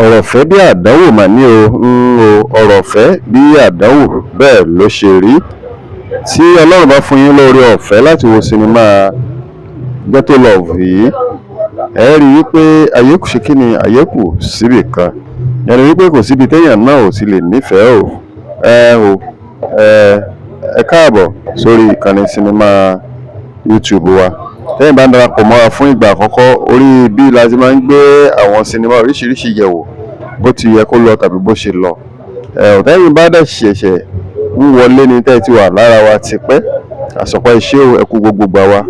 ọ̀rọ̀ ọ̀fẹ́ bí àdánwò mà ní ọ̀rọ̀ ọ̀fẹ́ bí àdánwò bẹ́ẹ̀ ló ṣe rí. Tí Ọlọ́run bá fún yín lóore ọ̀fẹ́ láti wo sinimá Ghetto Love yìí, ẹ rí i wípé ayé kù ṣe kíni, ayé kù síbì kan. Ẹ rí i wípé kò síbi téèyàn náà ò ti lè nífẹ̀ẹ́ ẹ káàbọ̀ sórí ìkànnì sinimá YouTube wa. Tẹ́yin bá ń darapọ̀ mọ́ wa fún ìgbà àkọ́kọ́, orí bí la ti máa ń gbé àwọn sinimá oríṣiríṣi yẹ̀wò bó ti yẹ kó lọ tàbí bó ṣe lọ. Tẹ́yin bá dẹ̀ ṣẹ̀ṣẹ̀ ń wọlé ní tẹ́ ti wà lára wa tipẹ́, àsọpọ̀ iṣẹ́ ò ẹkú gbogbo gbà wa,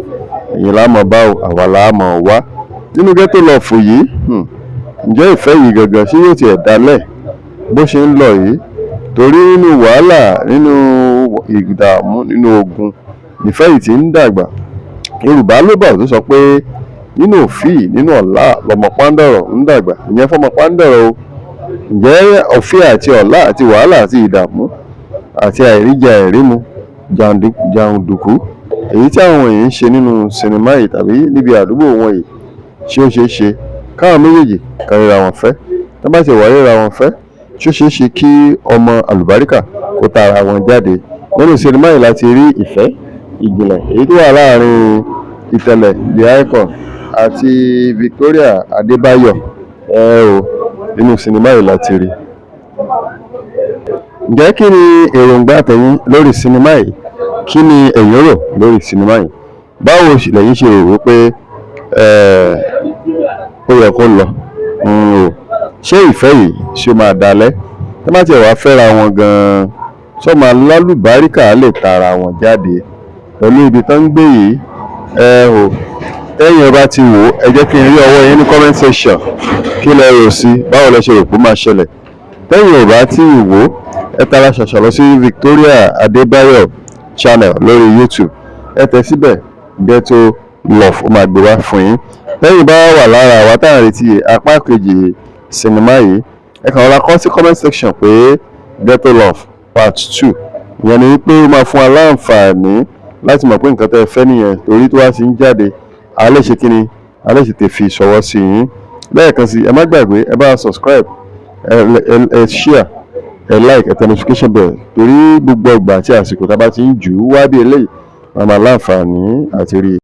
ẹ̀yin la mọ̀ bá o, àwa la mọ̀ wá. Nínú Ghetto Love yìí, ǹjẹ́ ìfẹ́ yìí gangan ṣé yóò tiẹ̀ dálẹ̀ bó ṣe ń lọ yìí? Torí nínú wàhálà, nínú ìdààmú, nínú ogun ìfẹ́ yìí ti ń dàgbà. Yorùbá ló bọ̀ tó sọ pé nínú òfì, nínú ọ̀la lọmọ pàǹdọ̀rọ̀ ń dàgbà. Ìyẹn fọmọ pàǹdọ̀rọ̀ o. Ǹjẹ́ òfì àti ọ̀la àti wàhálà àti ìdààmú àti àìríjẹ àìrímu jàǹdùkú èyí tí àwọn èèyàn ń ṣe nínú sinimá yìí tàbí níbi àdúgbò wọn yìí, ṣé ó ṣeé ṣe káwọn méjèèjì kan ríra wọn fẹ́? Tó bá ti wá ríra wọn fẹ́, ṣé ó ṣeé ṣe kí ọmọ àlùbáríkà kó tara wọn jáde? Nínú sinimá yìí láti rí ìfẹ́ ìjìnlẹ̀ èyí tó wà láàrin Ìtẹ̀lẹ̀ the Icon àti Victoria Adébáyọ̀. Nínú sinimá yìí láti rí. Ǹjẹ́ kí ni èròǹgbà tẹ̀yin lórí sinimá yìí? Kí ni ẹ̀yin rò lórí sinimá yìí? Báwo lẹ̀yin ṣe rò wípé ó yẹ kó lọ? Ṣé ìfẹ́ yìí ṣó máa dalẹ̀? Tó bá tiẹ̀ wá fẹ́ra wọn gan-an, ṣó máa lálùbáríkà lè tara wọn jáde pẹ̀lú ibi tó ń gbé yìí? Tẹ́yin bá ti wò, ẹ jẹ́ kí n rí ọwọ́ yín ní comment section. Kí lẹ rò sí? Báwo lẹ ṣe rò pé ó máa ṣẹlẹ̀? Tẹ́yin ò bá ti wò, ẹ tara ṣàṣà lọ sí Victoria Adébáyọ̀ channel lórí YouTube. Ẹ tẹ̀ síbẹ̀ Ghetto Love, ó máa gbé wá fún yín. Tẹ́yin bá wà lára àwa tá à ń retí apá kejì sinimá yìí, ẹ kàn rọra kọ sí comment section pé Ghetto Love part 2. Ìyẹn ni wípé ó máa fún wa láǹfààní láti mọ̀ pé nǹkan tẹ́ ẹ fẹ́ nìyẹn, torí tó wá sí ń jáde a lè ṣe kíni, a lè tètè fi ṣọwọ́ sí yín. Lẹ́ẹ̀kan sí, ẹ má gbàgbé, ẹ bá subscribe, ẹ share, ẹ like, ẹ tẹ notification bell, torí gbogbo ìgbà àti àsìkò tá a bá ti ń jù ú wá bí eléyìí, a máa láǹfààní àti rí i.